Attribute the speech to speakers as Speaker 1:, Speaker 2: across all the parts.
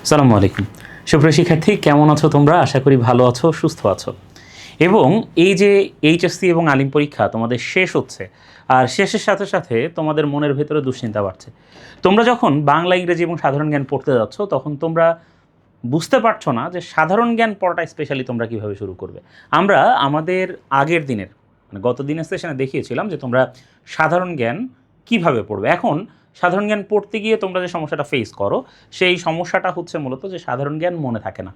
Speaker 1: আসসালামু আলাইকুম। সুপ্রিয় শিক্ষার্থী, কেমন আছো তোমরা? আশা করি ভালো আছো, সুস্থ আছো। এবং এই যে এইচএসসি এবং আলিম পরীক্ষা তোমাদের শেষ হচ্ছে, আর শেষের সাথে সাথে তোমাদের মনের ভেতরে দুশ্চিন্তা বাড়ছে। তোমরা যখন বাংলা, ইংরেজি এবং সাধারণ জ্ঞান পড়তে যাচ্ছ, তখন তোমরা বুঝতে পারছো না যে সাধারণ জ্ঞান পড়াটা স্পেশালি তোমরা কীভাবে শুরু করবে। আমরা আমাদের আগের দিনের গত দিনের সেশনে দেখিয়েছিলাম যে তোমরা সাধারণ জ্ঞান কিভাবে পড়বে। এখন সাধারণ জ্ঞান পড়তে গিয়ে তোমরা যে সমস্যাটা ফেস করো, সেই সমস্যাটা হচ্ছে মূলত যে সাধারণ জ্ঞান মনে থাকে না।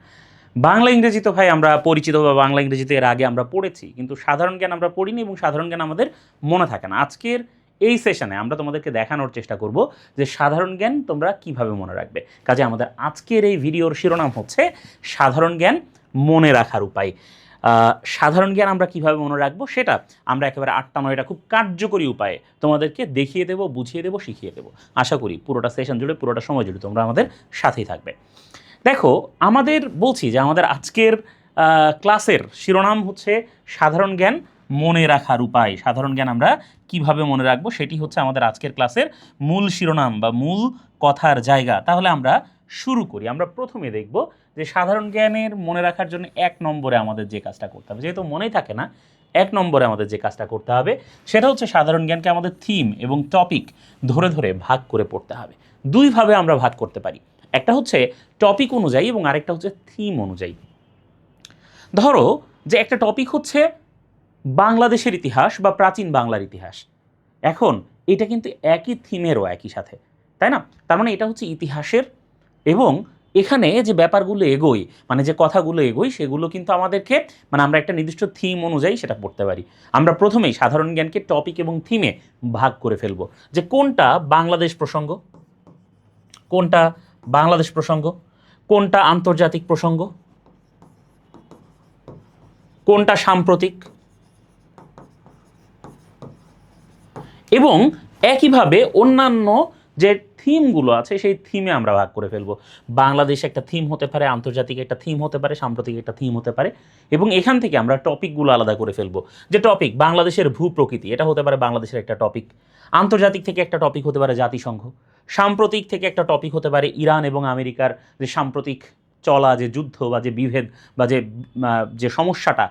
Speaker 1: বাংলা ইংরেজি তো ভাই আমরা পরিচিত, বা বাংলা ইংরেজিতে এর আগে আমরা পড়েছি, কিন্তু সাধারণ জ্ঞান আমরা পড়িনি এবং সাধারণ জ্ঞান আমাদের মনে থাকে না। আজকের এই সেশনে আমরা তোমাদেরকে দেখানোর চেষ্টা করব যে সাধারণ জ্ঞান তোমরা কিভাবে মনে রাখবে। কাজে আমাদের আজকের এই ভিডিওর শিরোনাম হচ্ছে সাধারণ জ্ঞান মনে রাখার উপায়। সাধারণ জ্ঞান আমরা কিভাবে মনে রাখবো সেটা আমরা একেবারে 8টা-9টা খুব কার্যকরী উপায়ে তোমাদেরকে দেখিয়ে দেবো, বুঝিয়ে দেবো, শিখিয়ে দেবো। আশা করি পুরোটা সেশন জুড়ে, পুরোটা সময় জুড়ে তোমরা আমাদের সাথেই থাকবে। দেখো, আমাদের বলছি যে আমাদের আজকের ক্লাসের শিরোনাম হচ্ছে সাধারণ জ্ঞান মনে রাখার উপায়। সাধারণ জ্ঞান আমরা কিভাবে মনে রাখবো সেটি হচ্ছে আমাদের আজকের ক্লাসের মূল শিরোনাম বা মূল কথার জায়গা। তাহলে আমরা শুরু করি। আমরা প্রথমে দেখব যে সাধারণ জ্ঞানের মনে রাখার জন্য 1 নম্বরে আমাদের যে কাজটা করতে হবে, যেহেতু মনেই থাকে না, 1 নম্বরে আমাদের যে কাজটা করতে হবে সেটা হচ্ছে সাধারণ জ্ঞানকে আমাদের থিম এবং টপিক ধরে ধরে ভাগ করে পড়তে হবে। দুইভাবে আমরা ভাগ করতে পারি, একটা হচ্ছে টপিক অনুযায়ী এবং আরেকটা হচ্ছে থিম অনুযায়ী। ধরো যে একটা টপিক হচ্ছে বাংলাদেশের ইতিহাস বা প্রাচীন বাংলার ইতিহাস। এখন এটা কিন্তু একই থিমেরও একই সাথে, তাই না? তার মানে এটা হচ্ছে ইতিহাসের, এবং এখানে যে ব্যাপারগুলো এগোই, মানে যে কথাগুলো এগোই, সেগুলো কিন্তু আমাদেরকে, মানে আমরা একটা নির্দিষ্ট থিম অনুযায়ী সেটা পড়তে পারি। আমরা প্রথমেই সাধারণ জ্ঞানকে টপিক এবং থিমে ভাগ করে ফেলবো, যে কোনটা বাংলাদেশ প্রসঙ্গ, কোনটা বাংলাদেশ প্রসঙ্গ, কোনটা আন্তর্জাতিক প্রসঙ্গ, কোনটা সাম্প্রতিক। এবং একইভাবে অন্যান্য যে থিমগুলো আছে সেই থিমে আমরা ভাগ করে ফেলবো। বাংলাদেশ একটা থিম হতে পারে, আন্তর্জাতিক একটা থিম হতে পারে, সাম্প্রতিক একটা থিম হতে পারে। এবং এখান থেকে আমরা টপিকগুলো আলাদা করে ফেলবো, যে টপিক বাংলাদেশের ভূপ্রকৃতি, এটা হতে পারে বাংলাদেশের একটা টপিক। আন্তর্জাতিক থেকে একটা টপিক হতে পারে জাতিসংঘ। সাম্প্রতিক থেকে একটা টপিক হতে পারে ইরান এবং আমেরিকার যে সাম্প্রতিক চলা যে যুদ্ধ বা যে বিভেদ বা যে সমস্যাটা,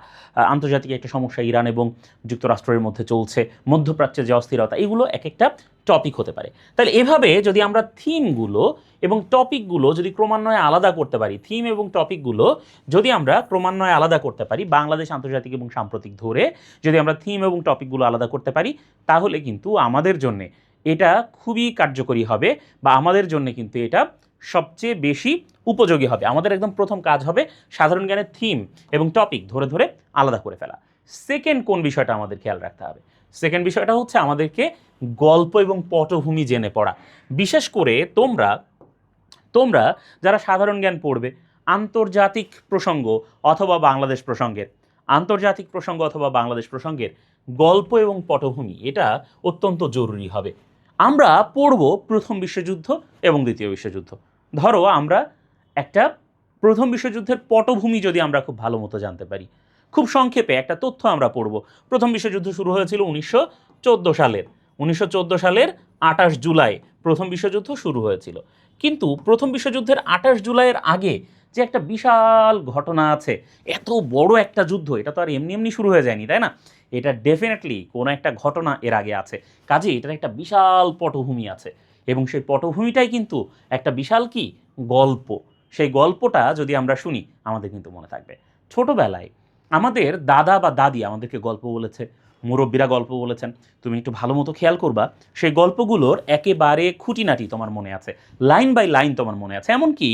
Speaker 1: আন্তর্জাতিক একটা সমস্যা ইরান এবং যুক্তরাষ্ট্রের মধ্যে চলছে, মধ্যপ্রাচ্যের যে অস্থিরতা, এগুলো এক একটা টপিক হতে পারে। তাহলে এভাবে যদি আমরা থিমগুলো এবং টপিকগুলো যদি ক্রমান্বয়ে আলাদা করতে পারি, থিম এবং টপিকগুলো যদি আমরা ক্রমান্বয়ে আলাদা করতে পারি, বাংলাদেশ, আন্তর্জাতিক এবং সাম্প্রতিক ধরে যদি আমরা থিম এবং টপিকগুলো আলাদা করতে পারি, তাহলে কিন্তু আমাদের জন্যে এটা খুবই কার্যকরী হবে, বা আমাদের জন্য কিন্তু এটা সবচেয়ে বেশি উপযোগী হবে। আমাদের একদম প্রথম কাজ হবে সাধারণ জ্ঞানের থিম এবং টপিক ধরে ধরে আলাদা করে ফেলা। সেকেন্ড কোন বিষয়টা আমাদের খেয়াল রাখতে হবে? সেকেন্ড বিষয়টা হচ্ছে আমাদেরকে গল্প এবং পটভূমি জেনে পড়া। বিশেষ করে তোমরা যারা সাধারণ জ্ঞান পড়বে, আন্তর্জাতিক প্রসঙ্গ অথবা বাংলাদেশ প্রসঙ্গের, আন্তর্জাতিক প্রসঙ্গ অথবা বাংলাদেশ প্রসঙ্গের গল্প এবং পটভূমি এটা অত্যন্ত জরুরি হবে। আমরা পড়ব প্রথম বিশ্বযুদ্ধ এবং দ্বিতীয় বিশ্বযুদ্ধ। ধরো আমরা একটা প্রথম বিশ্বযুদ্ধের পটভূমি যদি আমরা খুব ভালো মতো জানতে পারি, খুব সংক্ষেপে একটা তথ্য আমরা পড়ব। প্রথম বিশ্বযুদ্ধ শুরু হয়েছিল 1914 সালের 28 জুলাই প্রথম বিশ্বযুদ্ধ শুরু হয়েছিল। কিন্তু প্রথম বিশ্বযুদ্ধের 28 জুলাইয়ের আগে যে একটা বিশাল ঘটনা আছে, এত বড় একটা যুদ্ধ, এটা তো আর এমনি এমনি শুরু হয়ে যায়নি, তাই না? এটা ডেফিনেটলি কোনো একটা ঘটনা এর আগে আছে। কাজে এটার একটা বিশাল পটভূমি আছে, এবং সেই পটভূমিটাই কিন্তু একটা বিশাল কি গল্প। সেই গল্পটা যদি আমরা শুনি, আমাদের কিন্তু মনে থাকবে। ছোটবেলায় আমাদের দাদা বা দাদি আমাদেরকে গল্প বলেছে, মুরব্বীরা গল্প বলেছেন, তুমি একটু ভালো মতো খেয়াল করবা, সেই গল্পগুলোর একেবারে খুঁটিনাটি তোমার মনে আছে, লাইন বাই লাইন তোমার মনে আছে। এমনকি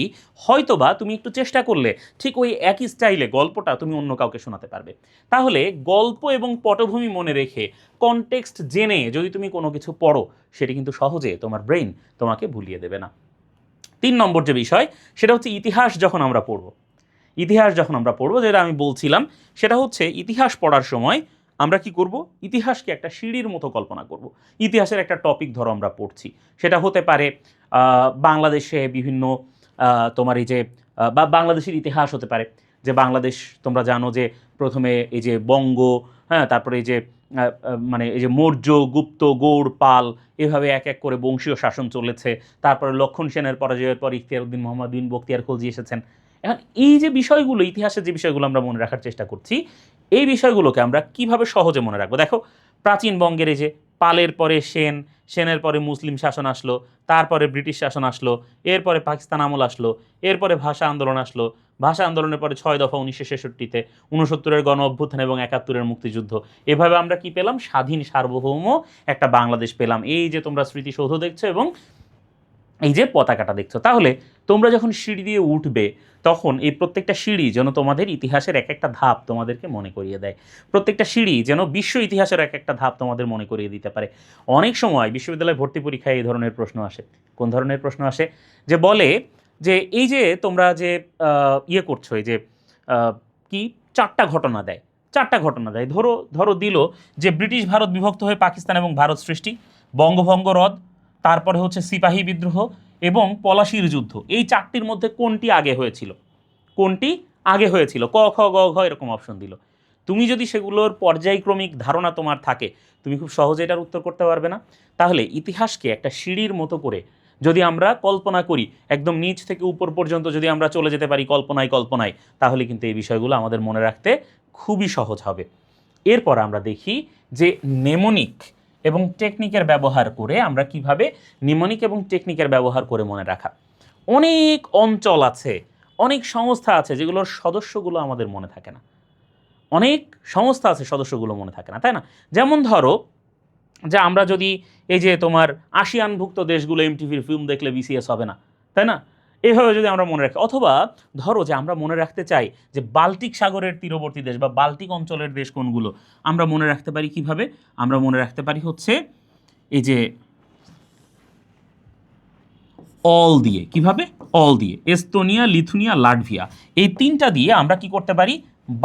Speaker 1: হয়তোবা তুমি একটু চেষ্টা করলে ঠিক ওই একই স্টাইলে গল্পটা তুমি অন্য কাউকে শোনাতে পারবে। তাহলে গল্প এবং পটভূমি মনে রেখে, কনটেক্সট জেনে যদি তুমি কোনো কিছু পড়ো, সেটি কিন্তু সহজে তোমার ব্রেইন তোমাকে ভুলিয়ে দেবে না। 3 নম্বর যে বিষয়, সেটা হচ্ছে ইতিহাস যখন আমরা পড়ব, যেটা আমি বলছিলাম, সেটা হচ্ছে ইতিহাস পড়ার সময় আমরা কি করব? ইতিহাসকে একটা সিঁড়ির মতো কল্পনা করব। ইতিহাসের একটা টপিক ধরো আমরা পড়ছি, সেটা হতে পারে বাংলাদেশে বিভিন্ন তোমার এই যে বা বাংলাদেশের ইতিহাস হতে পারে, যে বাংলাদেশ তোমরা জানো যে প্রথমে এই যে হ্যাঁ, তারপরে এই যে মানে এই যে মৌর্য, গুপ্ত, গৌড়, পাল, এভাবে এক এক করে বংশীয় শাসন চলেছে। তারপরে লক্ষণ সেনের পরাজয়ের পর ইখতিয়ার উদ্দিন মোহাম্মদ বিন বখতিয়ার খলজি এসেছেন। এখন এই যে বিষয়গুলো, ইতিহাসের যে বিষয়গুলো আমরা মনে রাখার চেষ্টা করছি, এই বিষয়গুলোকে আমরা কিভাবে সহজে মনে রাখবো? দেখো, প্রাচীন বঙ্গের এই যে পালের পরে সেন, সেনের পরে মুসলিম শাসন আসলো, তারপরে ব্রিটিশ শাসন আসলো, এরপরে পাকিস্তান আমল আসলো, এরপরে ভাষা আন্দোলন আসলো, ভাষা আন্দোলনের পরে 6 দফা 1966-তে, 69-এর গণ অভ্যুত্থান এবং 71-এর মুক্তিযুদ্ধ। এভাবে আমরা কি পেলাম? স্বাধীন সার্বভৌম একটা বাংলাদেশ পেলাম। এই যে তোমরা স্মৃতিসৌধ দেখছো এবং এই যে পতাকাটা দেখছো। তাহলে তোমরা যখন সিঁড়ি দিয়ে উঠবে, তখন এই প্রত্যেকটা সিঁড়ি যেন তোমাদের ইতিহাসের এক একটা ধাপ তোমাদেরকে মনে করিয়ে দেয়। প্রত্যেকটা সিঁড়ি যেন বিশ্ব ইতিহাসের এক একটা ধাপ তোমাদের মনে করিয়ে দিতে পারে। অনেক সময় বিশ্ববিদ্যালয় ভর্তি পরীক্ষায় এই ধরনের প্রশ্ন আসে। কোন ধরনের প্রশ্ন আসে? যে বলে যে এই যে তোমরা যে ইয়ে করছো, এই যে কি 4টা ঘটনা দেয়, 4টা ঘটনা দেয়। ধরো ধরো দিল যে ব্রিটিশ ভারত বিভক্ত হয়ে পাকিস্তান এবং ভারত সৃষ্টি, বঙ্গভঙ্গ রদ, তারপরে হচ্ছে সিপাহী বিদ্রোহ এবং পলাশির যুদ্ধ। এই 4টির মধ্যে কোনটি আগে হয়েছিল? কোনটি আগে হয়েছিল? ক, খ, গ, ঘ এরকম অপশন দিল। তুমি যদি সেগুলোর পর্যায়ক্রমিক ধারণা তোমার থাকে, তুমি খুব সহজে এটার উত্তর করতে পারবে না। তাহলে ইতিহাসকে একটা সিঁড়ির মতো করে যদি আমরা কল্পনা করি, একদম নিচ থেকে উপর পর্যন্ত যদি আমরা চলে যেতে পারি কল্পনায় কল্পনায়, তাহলে কিন্তু এই বিষয়গুলো আমাদের মনে রাখতে খুবই সহজ হবে। এরপর আমরা দেখি যে নেমোনিক এবং টেকনিকের ব্যবহার করে আমরা কিভাবে নিমোনিক এবং টেকনিকের ব্যবহার করে মনে রাখা। অনেক অঞ্চল আছে, অনেক সংস্থা আছে যেগুলোর সদস্যগুলো আমাদের মনে থাকে না। অনেক সংস্থা আছে, সদস্যগুলো মনে থাকে না, তাই না? যেমন ধরো যে আমরা যদি এই যে তোমার আসিয়ানভুক্ত দেশগুলো এমটিভির ফিল্ম দেখলে বিসিএস হবে না, তাই না? এইভাবে যদি আমরা মনে রাখি, অথবা ধরো যে আমরা মনে রাখতে চাই যে বাল্টিক সাগরের তীরবর্তী দেশ বা বাল্টিক অঞ্চলের দেশ কোনগুলো, আমরা মনে রাখতে পারি কিভাবে? আমরা মনে রাখতে পারি হচ্ছে এই যে অল দিয়ে। কিভাবে? অল দিয়ে। এস্তোনিয়া, লিথুনিয়া, লাটভিয়া, এই 3টা দিয়ে আমরা কি করতে পারি?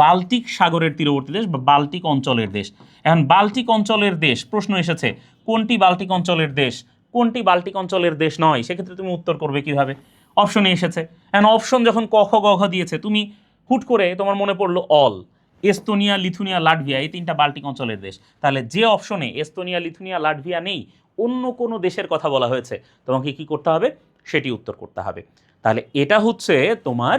Speaker 1: বাল্টিক সাগরের তীরবর্তী দেশ বা বাল্টিক অঞ্চলের দেশ। এখন বাল্টিক অঞ্চলের দেশ প্রশ্ন এসেছে, কোনটি বাল্টিক অঞ্চলের দেশ, কোনটি বাল্টিক অঞ্চলের দেশ নয়, সেক্ষেত্রে তুমি উত্তর করবে কিভাবে? অপশনে এসেছে। এখন অপশন যখন ক খ গ ঘ দিয়েছে, তুমি হুট করে তোমার মনে পড়লো অল, এস্তোনিয়া, লিথুনিয়া, লাটভিয়া, এই 3টা বাল্টিক অঞ্চলের দেশ। তাহলে যে অপশনে এস্তোনিয়া, লিথুনিয়া, লাটভিয়া নেই, অন্য কোনো দেশের কথা বলা হয়েছে, তোমাকে কি করতে হবে? সেটি উত্তর করতে হবে। তাহলে এটা হচ্ছে তোমার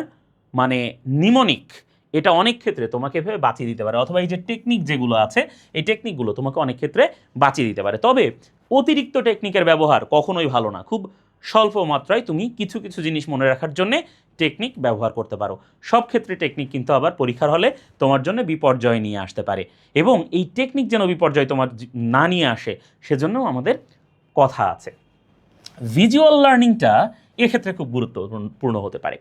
Speaker 1: মানে নিমোনিক। এটা অনেক ক্ষেত্রে তোমাকে ভেবে বাঁচিয়ে দিতে পারে, অথবা এই যে টেকনিক যেগুলো আছে, এই টেকনিকগুলো তোমাকে অনেক ক্ষেত্রে বাঁচিয়ে দিতে পারে। তবে অতিরিক্ত টেকনিকের ব্যবহার কখনোই ভালো না। খুব স্বল্প মাত্রায় তুমি কিছু কিছু জিনিস মনে রাখার জন্যে টেকনিক ব্যবহার করতে পারো। সব ক্ষেত্রে টেকনিক কিন্তু আবার পরীক্ষার হলে তোমার জন্য বিপর্যয় নিয়ে আসতে পারে, এবং এই টেকনিক যেন বিপর্যয় তোমার না নিয়ে আসে, সেজন্যও আমাদের কথা আছে। ভিজুয়াল লার্নিংটা এক্ষেত্রে খুব গুরুত্বপূর্ণ হতে পারে।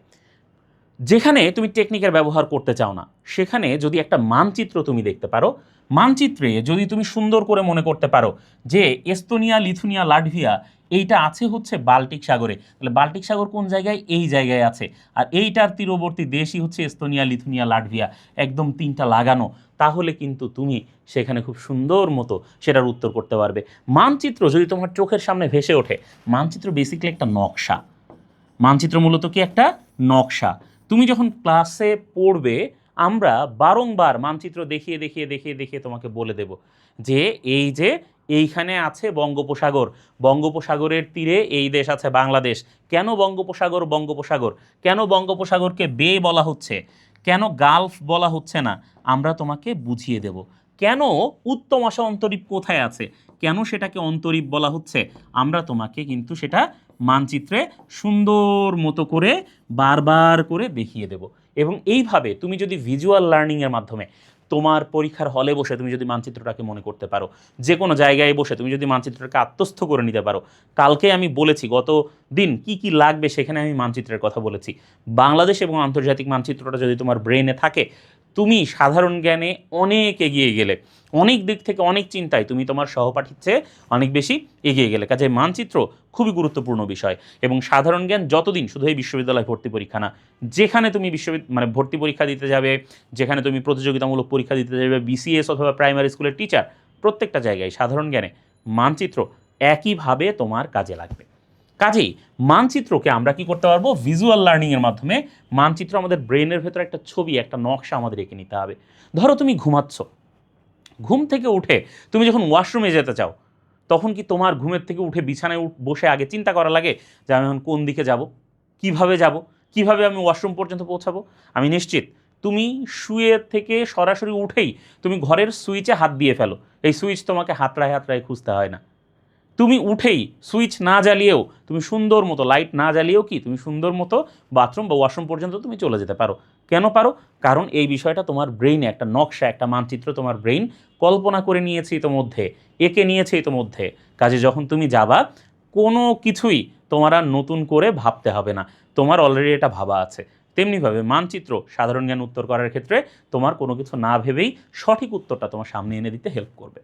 Speaker 1: যেখানে তুমি টেকনিকের ব্যবহার করতে চাও না, সেখানে যদি একটা মানচিত্র তুমি দেখতে পারো, মানচিত্রে যদি তুমি সুন্দর করে মনে করতে পারো যে এস্তোনিয়া, লিথুনিয়া, লাটভিয়া এইটা আছে হচ্ছে বাল্টিক সাগরে, তাহলে বাল্টিক সাগর কোন জায়গায়? এই জায়গায় আছে, আর এইটার তীরবর্তী দেশই হচ্ছে এস্তোনিয়া, লিথুনিয়া, লাটভিয়া, একদম 3টা লাগানো, তাহলে কিন্তু তুমি সেখানে খুব সুন্দর মতো সেটার উত্তর করতে পারবে। মানচিত্র যদি তোমার চোখের সামনে ভেসে ওঠে, মানচিত্র বেসিক্যালি একটা নকশা। মানচিত্র মূলত কি? একটা নকশা। তুমি যখন ক্লাসে পড়বে, আমরা বারংবার মানচিত্র দেখিয়ে দেখিয়ে দেখিয়ে দেখিয়ে তোমাকে বলে দেব যে এই যে এইখানে আছে বঙ্গোপসাগর, বঙ্গোপসাগরের তীরে এই দেশ আছে বাংলাদেশ। কেন বঙ্গোপসাগর বঙ্গোপসাগর? কেন বঙ্গোপসাগরকে বে বলা হচ্ছে, কেন গালফ বলা হচ্ছে না, আমরা তোমাকে বুঝিয়ে দেব। কেন উত্তম আশা অন্তরীপ কোথায় আছে, কেন সেটাকে অন্তরীপ বলা হচ্ছে, আমরা তোমাকে কিন্তু সেটা মানচিত্রে সুন্দর মতো করে বারবার করে দেখিয়ে দেব। এবং এইভাবে তুমি যদি ভিজুয়াল লার্নিংয়ের মাধ্যমে তোমার পরীক্ষার হলে বসে তুমি যদি মানচিত্রটাকে মনে করতে পারো, যে কোনো জায়গায় বসে তুমি যদি মানচিত্রটাকে আত্মস্থ করে নিতে পারো, কালকে আমি বলেছি গত দিন কি কি লাগবে, সেখানে আমি মানচিত্রের কথা বলেছি। বাংলাদেশ এবং আন্তর্জাতিক মানচিত্রটা যদি তোমার ব্রেনে থাকে, তুমি সাধারণ জ্ঞানে অনেক এগিয়ে গেলে, অনেক দিক থেকে অনেক চিন্তায় তুমি তোমার সহপাঠীর চেয়ে অনেক বেশি এগিয়ে গেলে। কাজে মানচিত্র খুবই গুরুত্বপূর্ণ বিষয়। এবং সাধারণ জ্ঞান যতদিন, শুধু এই বিশ্ববিদ্যালয় ভর্তি পরীক্ষা না, যেখানে তুমি মানে ভর্তি পরীক্ষা দিতে যাবে, যেখানে তুমি প্রতিযোগিতামূলক পরীক্ষা দিতে যাবে, বিসিএস অথবা প্রাইমারি স্কুলের টিচার, প্রত্যেকটা জায়গায় সাধারণ জ্ঞানে মানচিত্র একইভাবে তোমার কাজে লাগবে। কাজেই মানচিত্রকে আমরা কি করতে পারবো? ভিজুয়াল লার্নিংয়ের মাধ্যমে মানচিত্র আমাদের ব্রেনের ভেতরে একটা ছবি, একটা নকশা আমাদের এঁকে নিতে হবে। ধরো তুমি ঘুমাচ্ছ, ঘুম থেকে উঠে তুমি যখন ওয়াশরুমে যেতে চাও তখন কি তোমার ঘুমের থেকে উঠে বিছানায় বসে আগে চিন্তা করা লাগে যে আমি এখন কোন দিকে যাব, কিভাবে আমি ওয়াশরুম পর্যন্ত পৌঁছাবো? আমি নিশ্চিত তুমি শুয়ে থেকে সরাসরি উঠেই তুমি ঘরের সুইচে হাত দিয়ে ফেলো, এই সুইচ তোমাকে হাতড়ায় খুঁজতে হয় না। তুমি উঠেই সুইচ না জ্বালিয়েও তুমি সুন্দর মতো, লাইট না জ্বালিয়েও কি তুমি সুন্দর মতো বাথরুম বা ওয়াশরুম পর্যন্ত তুমি চলে যেতে পারো। কেন পারো? কারণ এই বিষয়টা তোমার ব্রেইনে একটা নকশা, একটা মানচিত্র তোমার ব্রেইন কল্পনা করে নিয়েছে ইতোমধ্যে, এঁকে নিয়েছে ইতোমধ্যে। কাজে যখন তুমি যাবা কোনো কিছুই তোমার আর নতুন করে ভাবতে হবে না, তোমার অলরেডি এটা ভাবা আছে। তেমনিভাবে মানচিত্র সাধারণ জ্ঞান উত্তর করার ক্ষেত্রে তোমার কোনো কিছু না ভেবেই সঠিক উত্তরটা তোমার সামনে এনে দিতে হেল্প করবে।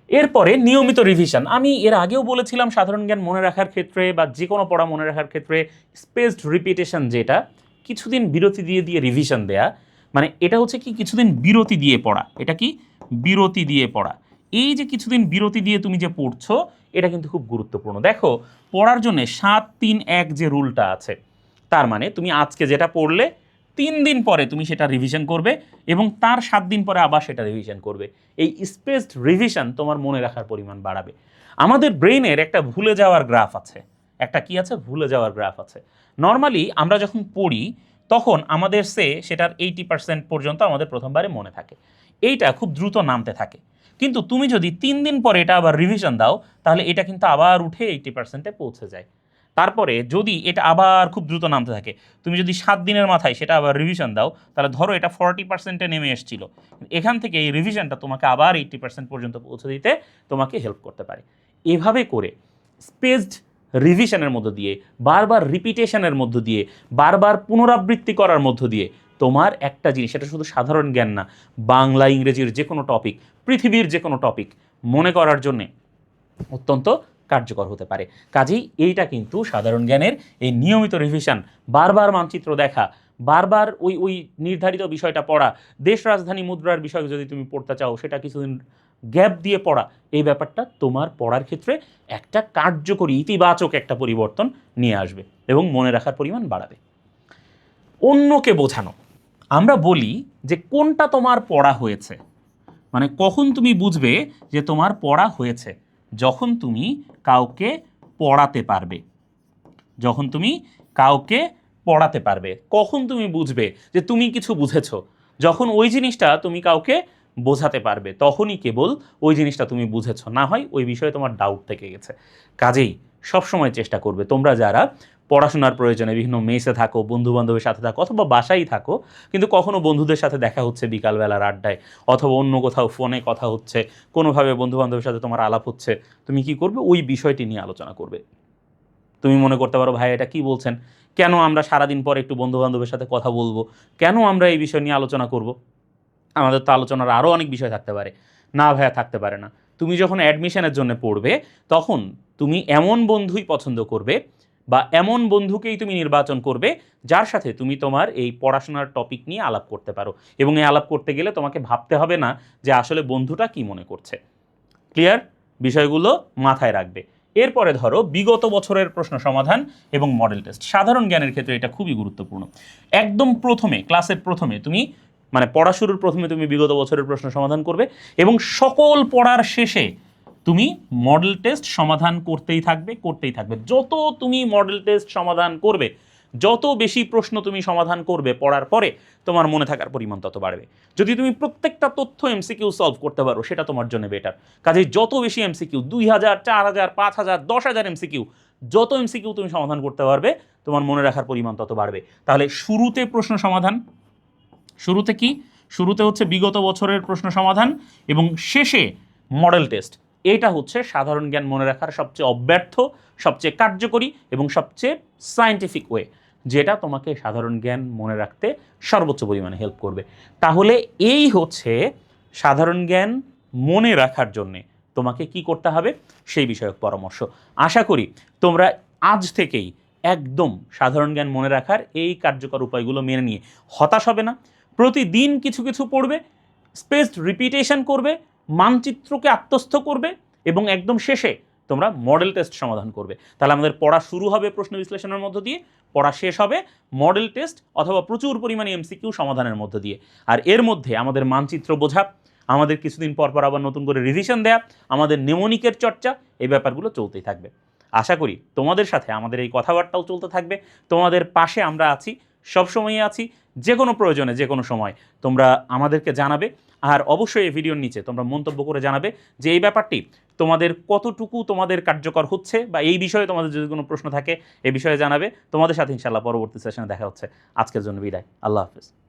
Speaker 1: এরপরে নিয়মিত রিভিশন। আমি এর আগেও বলেছিলাম সাধারণ জ্ঞান মনে রাখার ক্ষেত্রে বা যে কোনো পড়া মনে রাখার ক্ষেত্রে স্পেসড রিপিটেশন, যেটা কিছুদিন বিরতি দিয়ে দিয়ে রিভিশন দেয়া, মানে এটা হচ্ছে কি কিছুদিন বিরতি দিয়ে পড়া। এটা কি বিরতি দিয়ে পড়া? এই যে কিছুদিন বিরতি দিয়ে তুমি যে পড়ছো এটা কিন্তু খুব গুরুত্বপূর্ণ। দেখো, পড়ার জন্য 7-3-1 যে রুলটা আছে, তার মানে তুমি আজকে যেটা পড়লে 3 দিন পরে তুমি সেটা রিভিশন করবে এবং তার 7 দিন পরে আবার সেটা রিভিশন করবে। এই স্পেসড রিভিশন তোমার মনে রাখার পরিমাণ বাড়াবে। আমাদের ব্রেইনের একটা ভুলে যাওয়ার গ্রাফ আছে, একটা কি আছে, ভুলে যাওয়ার গ্রাফ আছে। নর্মালি আমরা যখন পড়ি তখন আমাদের সেটার 80% পর্যন্ত আমাদের প্রথমবারে মনে থাকে, এইটা খুব দ্রুত নামতে থাকে। কিন্তু তুমি যদি 3 দিন পরে এটা আবার রিভিশন দাও তাহলে এটা কিন্তু আবার উঠে 80%-এ পৌঁছে যায়। তারপরে যদি এটা আবার খুব দ্রুত নামতে থাকে, তুমি যদি 7 দিনের মাথায় সেটা আবার রিভিশন দাও তাহলে ধরো এটা 40%-এ নেমে এসেছিল, এখান থেকে এই রিভিশনটা তোমাকে আবার 80% পর্যন্ত পৌঁছে দিতে তোমাকে হেল্প করতে পারে। এভাবে করে স্পেসড রিভিশনের মধ্য দিয়ে, বারবার রিপিটেশনের মধ্য দিয়ে, বারবার পুনরাবৃত্তি করার মধ্য দিয়ে তোমার একটা জিনিস, এটা শুধু সাধারণ জ্ঞান না, বাংলা ইংরেজির যে কোনো টপিক, পৃথিবীর যে কোনো টপিক মনে করার জন্যে অত্যন্ত কার্যকর হতে পারে। কাজেই এইটা কিন্তু সাধারণ জ্ঞানের এই নিয়মিত রিভিশন, বারবার মানচিত্র দেখা, বারবার ওই ওই নির্ধারিত বিষয়টা পড়া, দেশ রাজধানী মুদ্রার বিষয় যদি তুমি পড়তে চাও সেটা কিছুদিন গ্যাপ দিয়ে পড়া, এই ব্যাপারটা তোমার পড়ার ক্ষেত্রে একটা কার্যকরী ইতিবাচক একটা পরিবর্তন নিয়ে আসবে এবং মনে রাখার পরিমাণ বাড়াবে। অন্যকে বোঝানো। আমরা বলি যে কোনটা তোমার পড়া হয়েছে, মানে কখন তুমি বুঝবে যে তোমার পড়া হয়েছে? যখন তুমি কাউকে পড়াতে পারবে, যখন তুমি কাউকে পড়াতে পারবে। কখন তুমি বুঝবে যে তুমি কিছু বুঝেছো? যখন ওই জিনিসটা তুমি কাউকে বোঝাতে পারবে, তখনই কেবল ওই জিনিসটা তুমি বুঝেছো, না হয় ওই বিষয়ে তোমার ডাউট থেকে গেছে। কাজেই সবসময় চেষ্টা করবে তোমরা যারা পড়াশোনার প্রয়োজনে বিভিন্ন মেসে থাকো, বন্ধুবান্ধবের সাথে থাকো অথবা বাসায় থাকো, কিন্তু কখনো বন্ধুদের সাথে দেখা হচ্ছে বিকালবেলার আড্ডায় অথবা অন্য কোথাও ফোনে কথা হচ্ছে, কোনোভাবে বন্ধুবান্ধবের সাথে তোমার আলাপ হচ্ছে, তুমি কি করবে? ওই বিষয়টি নিয়ে আলোচনা করবে। তুমি মনে করতে পারো ভাই এটা কি বলছেন, কেন আমরা সারাদিন পর একটু বন্ধুবান্ধবের সাথে কথা বলবো, কেন আমরা এই বিষয় নিয়ে আলোচনা করব? আমাদের তো আলোচনার আরও অনেক বিষয় থাকতে পারে। না ভাইয়া, থাকতে পারে না। তুমি যখন অ্যাডমিশনের জন্য পড়বে তখন তুমি এমন বন্ধুই পছন্দ করবে বা এমন বন্ধুকেই তুমি নির্বাচন করবে যার সাথে তুমি তোমার এই পড়াশোনার টপিক নিয়ে আলাপ করতে পারো, এবং এই আলাপ করতে গেলে তোমাকে ভাবতে হবে না যে আসলে বন্ধুটা কি মনে করছে। ক্লিয়ার? বিষয়গুলো মাথায় রাখবে। এরপরে ধরো বিগত বছরের প্রশ্ন সমাধান এবং মডেল টেস্ট। সাধারণ জ্ঞানের ক্ষেত্রে এটা খুবই গুরুত্বপূর্ণ। একদম প্রথমে, ক্লাসের প্রথমে তুমি, মানে পড়া শুরুর প্রথমে তুমি বিগত বছরের প্রশ্ন সমাধান করবে এবং সকল পড়ার শেষে তুমি মডেল টেস্ট সমাধান করতেই থাকবে। যত তুমি মডেল টেস্ট সমাধান করবে, যত বেশি প্রশ্ন তুমি সমাধান করবে পড়ার পরে, তোমার মনে থাকার পরিমাণ তত বাড়বে। যদি তুমি প্রত্যেকটা তথ্য এমসিকিউ সলভ করতে পারো সেটা তোমার জন্য বেটার। কাজেই যত বেশি এমসিকিউ, 2000, 4000, 5000, 10,000 এমসিকিউ, যত এমসিকিউ তুমি সমাধান করতে পারবে তোমার মনে রাখার পরিমাণ তত বাড়বে। তাহলে শুরুতে প্রশ্ন সমাধান, শুরুতে কি? শুরুতে হচ্ছে বিগত বছরের প্রশ্ন সমাধান এবং শেষে মডেল টেস্ট। এটা হচ্ছে সাধারণ জ্ঞান মনে রাখার সবচেয়ে অব্যর্থ, সবচেয়ে কার্যকরী এবং সবচেয়ে সায়েন্টিফিক ওয়ে, যেটা তোমাকে সাধারণ জ্ঞান মনে রাখতে সর্বোচ্চ পরিমাণে হেল্প করবে। তাহলে এই হচ্ছে সাধারণ জ্ঞান মনে রাখার জন্যে তোমাকে কি করতে হবে সেই বিষয়ক পরামর্শ। আশা করি তোমরা আজ থেকেই একদম সাধারণ জ্ঞান মনে রাখার এই কার্যকর উপায়গুলো মেনে নিয়ে হতাশ হবে না। প্রতিদিন কিছু কিছু পড়বে, স্পেসড রিপিটেশন করবে, মানচিত্রকে আত্মস্থ করবে এবং একদম শেষে তোমরা মডেল টেস্ট সমাধান করবে। তাহলে আমাদের পড়া শুরু হবে প্রশ্ন বিশ্লেষণের মধ্য দিয়ে, পড়া শেষ হবে মডেল টেস্ট অথবা প্রচুর পরিমাণে এমসিকিউ সমাধানের মধ্য দিয়ে। আর এর মধ্যে আমাদের মানচিত্র বোঝা, আমাদের কিছুদিন পর পর আবার নতুন করে রিভিশন দেয়া, আমাদের নেমোনিকের চর্চা, এই ব্যাপারগুলো চলতেই থাকবে। আশা করি তোমাদের সাথে আমাদের এই কথাবার্তাও চলতে থাকবে, তোমাদের পাশে আমরা আছি, সবসময়ই আছি। যে কোনো প্রয়োজনে যে কোনো সময় তোমরা আমাদেরকে জানাবে, আর অবশ্যই এই ভিডিওর নিচে তোমরা মন্তব্য করে জানাবে যে এই ব্যাপারটি তোমাদের কতটুকু তোমাদের কার্যকর হচ্ছে, বা এই বিষয়ে তোমাদের যদি কোনো প্রশ্ন থাকে এই বিষয়ে জানাবে। তোমাদের সাথে ইনশাআল্লাহ পরবর্তী সেশনে দেখা হচ্ছে। আজকের জন্য বিদায়, আল্লাহ হাফেজ।